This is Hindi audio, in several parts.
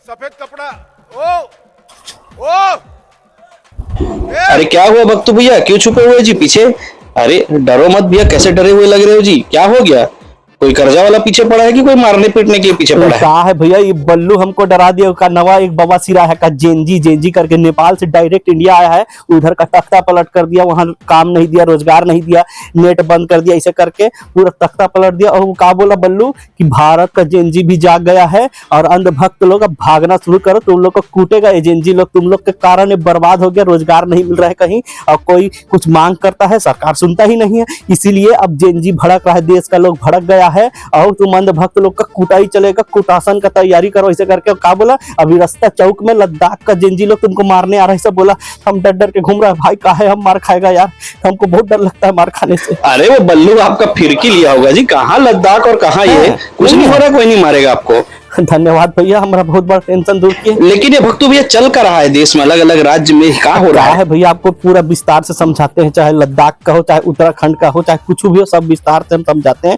सफेद कपड़ा। ओ ओ अरे क्या हुआ भक्तू भैया, क्यों छुपे हुए जी पीछे? अरे डरो मत भैया, कैसे डरे हुए लग रहे हो जी? क्या हो गया? कोई कर्जा वाला पीछे पड़ा है कि कोई मारने पीटने के पीछे पड़ा है? कहा है भैया, ये बल्लू हमको डरा दिया का नवा एक बवासीर है का जेनजी जेनजी करके नेपाल से डायरेक्ट इंडिया आया है। उधर का तख्ता पलट कर दिया, वहां काम नहीं दिया, रोजगार नहीं दिया, नेट बंद कर दिया, ऐसे करके पूरा तख्ता पलट दिया। और वो कहा बोला बल्लू कि भारत का जेनजी भी जाग गया है और अंधभक्त लोग अब भागना शुरू करो, तुम लोग को कूटेगा ये जेनजी लोग, तुम लोग के कारण ये बर्बाद हो गया, रोजगार नहीं मिल रहा है कहीं, और कोई कुछ मांग करता है सरकार सुनता ही नहीं है। इसीलिए अब जेनजी भड़क रहा है, देश का लोग भड़क गया है और तुम अंधभक्त लोग का कुटाई चलेगा, कुटासन का तैयारी करो, ऐसे करके कहा बोला। अभी रास्ता चौक में लद्दाख का जेनजी लोग तुमको मारने आ रहा है, सब बोला। हम डर डर के घूम रहा है भाई, काहे हम मार खाएगा यार, हमको बहुत डर लगता है मार खाने से। अरे वो बल्लू आपका फिरकी लिया होगा जी, कहाँ लद्दाख और कहाँ ये, कुछ नहीं हो रहा, कोई नहीं मारेगा आपको। धन्यवाद भैया, हमारा बहुत बड़ा टेंशन दूर किए। लेकिन ये भक्तू भैया चल कर रहा है देश में, अलग अलग राज्य में क्या हो रहा है भैया? आपको पूरा विस्तार से समझाते हैं, चाहे लद्दाख का हो, चाहे उत्तराखंड का हो, चाहे कुछ भी हो, सब विस्तार से हम समझाते हैं।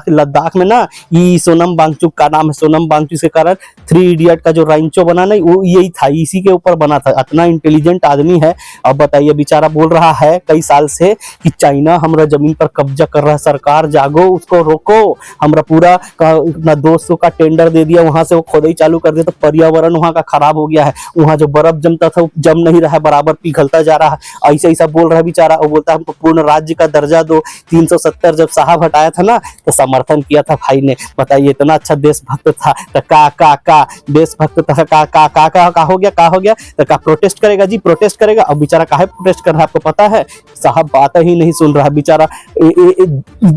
लद्दाख में ना ये सोनम वांगचुक का नाम है, सोनम वांगचुक के कारण 3 इडियट का जो राइंचो बना ना, वो यही था, इसी के ऊपर बना था। इतना इंटेलिजेंट आदमी है। अब बताइए, बेचारा बोल रहा है कई साल से कि चाइना हमारा जमीन पर कब्जा कर रहा है, सरकार जागो, उसको रोको। हमारा पूरा अपना दोस्तों का टेंडर दे दिया, वहां से वो खोदाई चालू कर दिया, तो पर्यावरण वहां का खराब हो गया है। वहां जो बर्फ जमता था वो जम नहीं रहा है, बराबर पिघलता जा रहा है। ऐसा ऐसा बोल रहा है बेचारा। वो बोलता है हमको पूर्ण राज्य का दर्जा दो। 370 जब साहब हटाया था ना, तो समर्थन किया था भाई ने। बताइए, इतना अच्छा देशभक्त था, तो का देशभक्त था, का हो गया, का हो गया, तो का प्रोटेस्ट करेगा जी, प्रोटेस्ट करेगा। अब बेचारा काहे प्रोटेस्ट कर रहा है आपको पता है? साहब बात ही नहीं सुन रहा है बेचारा।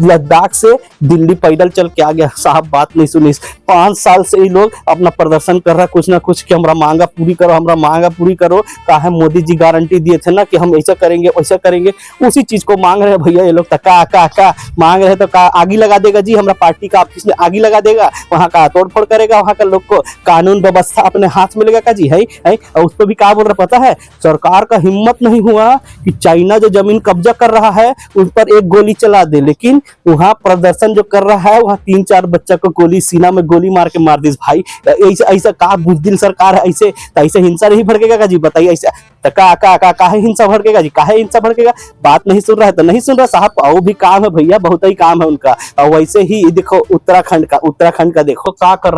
लद्दाख से दिल्ली पैदल चल के आ गया, साहब बात नहीं सुनी। 5 साल से ये लोग अपना प्रदर्शन कर रहा है, कुछ ना कुछ कि हमारा मांगा पूरी करो, हमारा मांगा पूरी करो। कहा मोदी जी गारंटी दिए थे ना कि हम ऐसा करेंगे वैसा करेंगे, उसी चीज को मांग रहे हैं भैया ये लोग। का मांग रहे तो का आगी लगा देगा जी, हमारा पार्टी का ऑफिस में आगी लगा देगा, वहां का तोड़फोड़ करेगा, वहां का लोग को कानून व्यवस्था अपने हाथ में लेगा का जी है। और उस पर भी क्या बोल रहा पता है? सरकार का हिम्मत नहीं हुआ कि चाइना जो जमीन कब्जा कर रहा है उस पर एक गोली चला दे, लेकिन वहां प्रदर्शन जो कर रहा है वहां 3-4 बच्चा को गोली सीना में गोली मार के मार दी भाई। ऐसा ऐसा का बुजदिल सरकार है, ऐसे तो ऐसे हिंसा नहीं भड़केगा का जी? बताइए ऐसा तो काहे हिंसा भड़केगा जी? काहे हिंसा भड़केगा? बात नहीं सुन रहा है तो नहीं सुन रहा साहब। और भी काम है भैया, बहुत ही काम है उनका। और वैसे ही देखो उत्तराखंड का देखो का कर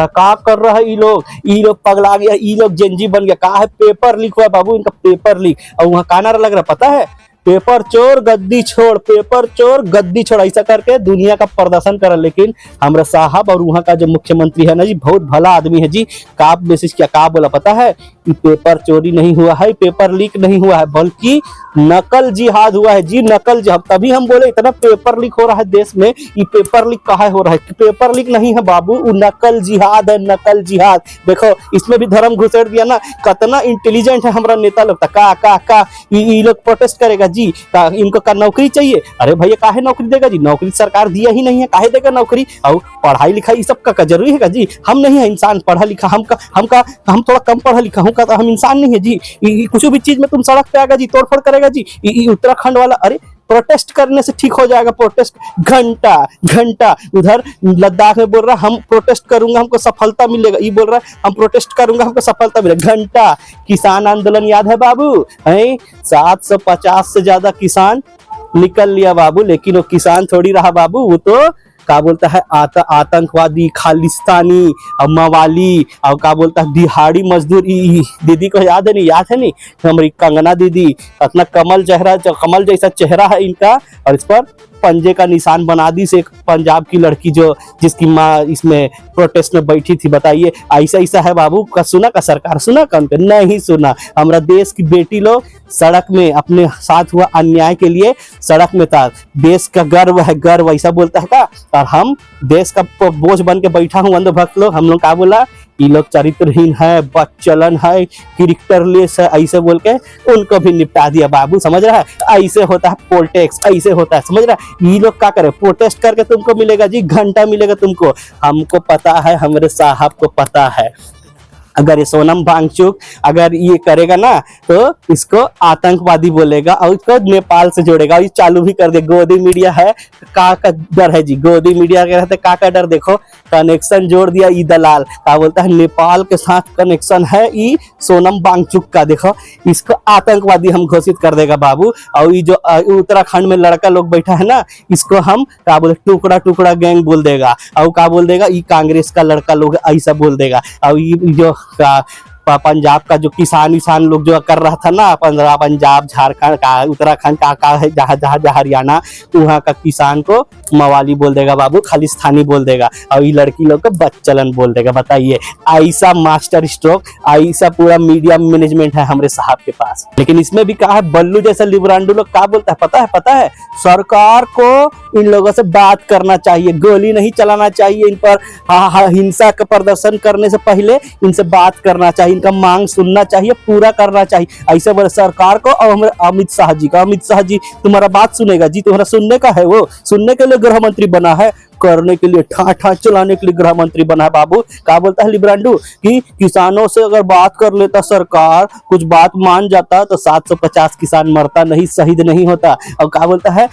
रहा है। ये लोग पगला गया, ये लोग जेनजी बन गया। का है? पेपर लीक हुआ बाबू, इनका पेपर लीक। और वहां का नारा लग रहा पता है? पेपर चोर गद्दी छोड़, पेपर चोर गद्दी छोड़, ऐसा करके दुनिया का प्रदर्शन कर। लेकिन हमारा साहब और वहां का जो मुख्यमंत्री है ना जी, बहुत भला आदमी है जी। का मैसेज किया, का बोला पता है? कि पेपर चोरी नहीं हुआ है, पेपर लीक नहीं हुआ है, बल्कि नकल जिहाद हुआ है जी, नकल जिहाद। तभी हम बोले इतना पेपर लीक हो रहा है देश में। ये पेपर लीक कहाँ हो रहा है? पेपर लीक नहीं है बाबू, वो नकल जिहाद है, नकल जिहाद। देखो इसमें भी धर्म घुसेड़ दिया ना। कितना इंटेलिजेंट है हमारा नेता लोग। का ये लोग प्रोटेस्ट करेगा जी, इनको का नौकरी चाहिए। अरे भैया काहे नौकरी देगा जी? नौकरी सरकार दिया ही नहीं है, काहे देगा नौकरी? और पढ़ाई लिखाई सब का जरूरी है जी? हम नहीं है इंसान पढ़ा लिखा, हम थोड़ा कम पढ़ा लिखा हूँ, तो हम इंसान नहीं है जी? कुछ भी चीज में तुम सड़क पे आएगा जी, तोड़फोड़ करेगा जी। उत्तराखंड वाला अरे प्रोटेस्ट करने से ठीक हो जाएगा, प्रोटेस्ट घंटा उधर लद्दाख में बोल रहा हम प्रोटेस्ट करूंगा हमको सफलता मिलेगा, ये बोल रहा है हम प्रोटेस्ट करूंगा हमको सफलता मिलेगा। घंटा किसान आंदोलन याद है बाबू? 750 से ज्यादा किसान निकल लिया बाबू, लेकिन वो किसान थोड़ी रहा बाबू, वो तो का बोलता है आतंकवादी, खालिस्तानी और मवाली, और का बोलता है दिहाड़ी मजदूर। दीदी को याद है नहीं? हमारी कंगना दीदी, अपना कमल जैसा चेहरा है इनका, और इस पर पंजे का निशान बना दी से एक पंजाब की लड़की जो जिसकी माँ इसमें प्रोटेस्ट में बैठी थी। बताइए ऐसा है बाबू। का सुना का सरकार सुना का उनके? नहीं सुना। हमारा देश की बेटी लोग सड़क में अपने साथ हुआ अन्याय के लिए सड़क में था। देश का गर्व है, गर्व ऐसा बोलता है का? और हम देश का बोझ बन के बैठा हूँ अंधभक्त लोग। हम लोग क्या बोला? ये लोग चरित्रहीन है, बदचलन है, कैरेक्टरलेस है, ऐसे बोल के उनको भी निपटा दिया बाबू। समझ रहा है? ऐसे होता है पॉलिटिक्स, ऐसे होता है, समझ रहा है? ये लोग क्या करे? प्रोटेस्ट करके तुमको मिलेगा जी, घंटा मिलेगा तुमको। हमको पता है, हमारे साहब को पता है। अगर ये सोनम वांगचुक अगर ये करेगा ना तो इसको आतंकवादी बोलेगा और इसको नेपाल से जोड़ेगा और ये चालू भी कर दे। गोदी मीडिया है का डर है जी, गोदी मीडिया के रहते का डर, देखो कनेक्शन जोड़ दिया ई दलाल का बोलता है नेपाल के साथ कनेक्शन है ई सोनम वांगचुक का, देखो इसको आतंकवादी हम घोषित कर देगा बाबू। और ये जो उत्तराखंड में लड़का लोग बैठा है ना इसको हम क्या बोले टुकड़ा टुकड़ा गैंग बोल देगा और क्या बोल देगा ये कांग्रेस का लड़का लोग ऐसा बोल देगा। और ये जो पंजाब का जो किसान लोग जो कर रहा था ना पंजाब झारखंड का उत्तराखंड का है जहाँ हरियाणा वहाँ का किसान को मवाली बोल देगा बाबू, खालिस्तानी बोल देगा और ये लड़की लोग को बच्चलन बोल देगा। बताइए ऐसा मास्टर स्ट्रोक, ऐसा पूरा मीडिया मैनेजमेंट है हमारे साहब के पास। लेकिन इसमें भी कहा है बल्लू जैसा लिबरांडो लोग क्या बोलता है पता है सरकार को इन लोगों से बात करना चाहिए, गोली नहीं चलाना चाहिए, इन पर हिंसा का प्रदर्शन करने से पहले इनसे बात करना चाहिए, इनका मांग सुनना चाहिए, पूरा करना चाहिए। ऐसे बड़े सरकार को और हमारे अमित शाह जी तुम्हारा बात सुनेगा जी, तुम्हारा सुनने का है, वो सुनने के लिए गृह मंत्री बना है, करने के लिए ठा चलाने के लिए गृह मंत्री बना है बाबू। क्या बोलता है लिब्रांडू कि किसानों से अगर बात कर लेता सरकार, कुछ बात मान जाता तो 750 किसान मरता नहीं, शहीद नहीं होता। और क्या बोलता है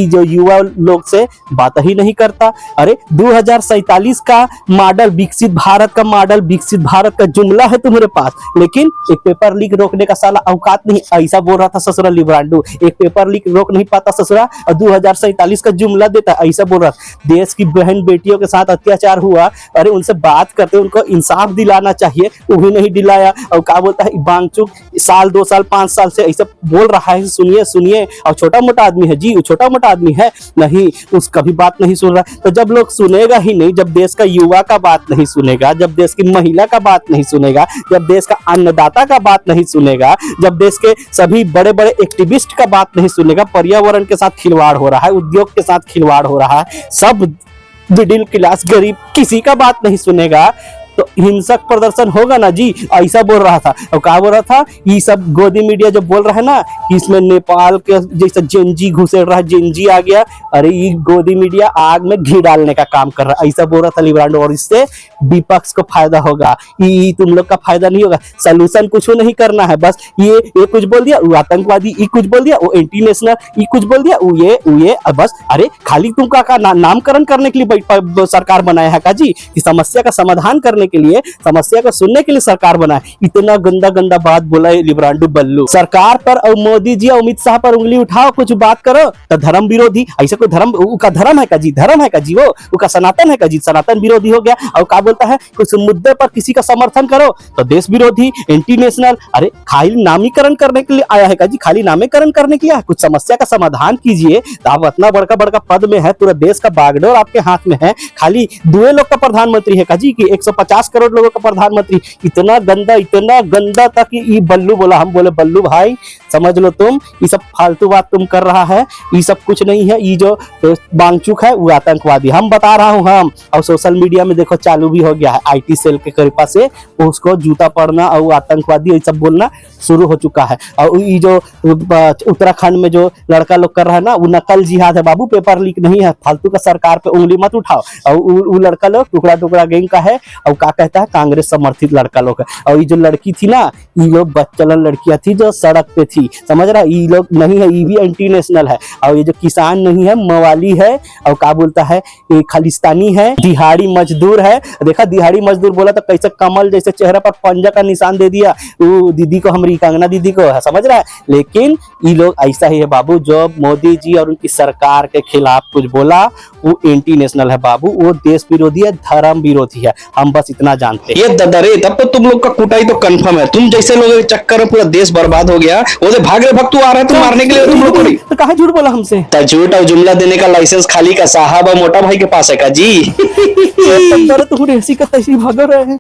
जो युवा लोग से बात ही नहीं करता। अरे 2047 का मॉडल विकसित भारत का मॉडल विकसित भारत का जुमला है तुम्हारे पास, लेकिन एक पेपर लीक रोकने का साला औकात नहीं। ऐसा बोल रहा था ससुरा लिब्रांडू, एक पेपर लीक रोक नहीं पाता ससुरा और 2047 का जुमला देता, ऐसा बोल रहा। देश की बहन बेटियों के साथ अत्याचार हुआ, अरे उनसे बात करते उनको इंसाफ दिलाना चाहिए, वो भी नहीं दिलाया। और क्या बोलता है वांगचुक साल 2 साल 5 साल से ऐसा बोल रहा है, सुनिए और छोटा मोटा आदमी है जी, वो छोटा मोटा आदमी है नहीं, उसका भी बात नहीं सुन रहा। तो जब लोग सुनेगा ही नहीं, जब देश का युवा का बात नहीं सुनेगा, जब देश की महिला का बात नहीं सुनेगा, जब देश का अन्नदाता का बात नहीं सुनेगा, जब देश के सभी बड़े बड़े एक्टिविस्ट का बात नहीं सुनेगा, पर्यावरण के साथ खिलवाड़ हो रहा है, उद्योग के साथ खिलवाड़ हो रहा है, सब मिडिल क्लास गरीब किसी का बात नहीं सुनेगा तो हिंसक प्रदर्शन होगा ना जी। ऐसा बोल रहा था। और क्या बोल रहा था ये सब गोदी मीडिया जब बोल रहा है ना कि इसमें नेपाल के जैसा जेनजी घुसेड़ रहा है, जेनजी आ गया, अरे ये गोदी मीडिया आग में घी डालने का काम कर रहा है, ऐसा बोल रहा था लिब्रांडो। और इससे विपक्ष को फायदा होगा, ये तुम लोग का फायदा नहीं होगा, सोल्यूशन कुछ नहीं करना है, बस ये कुछ बोल दिया वो आतंकवादी, ये कुछ बोल दिया वो एंटी नेशनल, ये कुछ बोल दिया वो ये बस। अरे खाली तुम का नामकरण करने के लिए सरकार बनाया है का जी, कि समस्या का समाधान करने के लिए, समस्या को सुनने के लिए सरकार बनाए। इतना गंदा बात बोला है लिब्रांडो बल्लू। सरकार पर और मोदी जी और अमित शाह पर उंगली उठाओ, कुछ बात करो तो धर्म विरोधी, ऐसा कोई धर्म का धर्म है का जी, धर्म है का जी, वो का सनातन है का जी, सनातन विरोधी हो गया। और क्या बोलता है कुछ मुद्दे पर किसी का समर्थन करो तो देश विरोधी, एंटी नेशनल। अरे खाली नामीकरण करने के लिए आया है का जी, खाली नामीकरण करने के लिए, कुछ समस्या का समाधान कीजिए। तो आप इतना बड़का पद में है, पूरा देश का बागडोर आपके हाथ में है, खाली 2 लोग का प्रधानमंत्री है का जी कि 150 करोड़ लोगों का प्रधानमंत्री। इतना गंदा था कि ये बल्लू बोला, हम बोले बल्लू भाई समझ लो तुम, ये सब फालतू बात तुम कर रहा है, ये सब कुछ नहीं है, ये जो वांगचुक है वो आतंकवादी, हम बता रहा हूँ हम। और सोशल मीडिया में देखो चालू भी हो गया है, IT सेल के कृपा से उसको जूता पड़ना और वो आतंकवादी ये सब बोलना शुरू हो चुका है। और ये जो उत्तराखंड में जो लड़का लोग कर रहा है ना वो नकल जिहाद है बाबू, पेपर लीक नहीं है, फालतू का सरकार पे उंगली मत उठाओ। और वो लड़का लोग टुकड़ा गैंग का है और क्या कहता है कांग्रेस समर्थित लड़का लोग है। और ये जो लड़की थी ना ये लोग बच्चलन लड़कियां थी जो सड़क पे थी, समझ रहा, ये लोग नहीं है, ये भी एंटी नेशनल है। और ये जो किसान नहीं है मवाली है और क्या बोलता है ये खालिस्तानी है, दिहाड़ी मजदूर है। देखा दिहाड़ी मजदूर बोला तो कैसे कमल जैसे चेहरे पर पंजा का निशान दे दिया वो दीदी को, हमारी कंगना दीदी को, समझ रहा है। लेकिन ये लोग ऐसा ही है बाबू, जो मोदी जी और उनकी सरकार के खिलाफ कुछ बोला वो एंटी नेशनल है बाबू, वो देश विरोधी है, धर्म विरोधी है, हम बस इतना जानते हैं। ये ददरे तब तो तुम लोग का कुटाई तो कंफर्म है, तुम जैसे लोगों के चक्कर में पूरा देश बर्बाद हो गया। वो जो भाग रहे भक्त आ रहा है तुम मारने के लिए, तुम लोग तो कहा झूठ बोला हमसे, तो झूठ और जुमला देने का लाइसेंस खाली का साहब और मोटा भाई के पास है का जी। तुम ऐसी का तैसी भाग रहे हैं।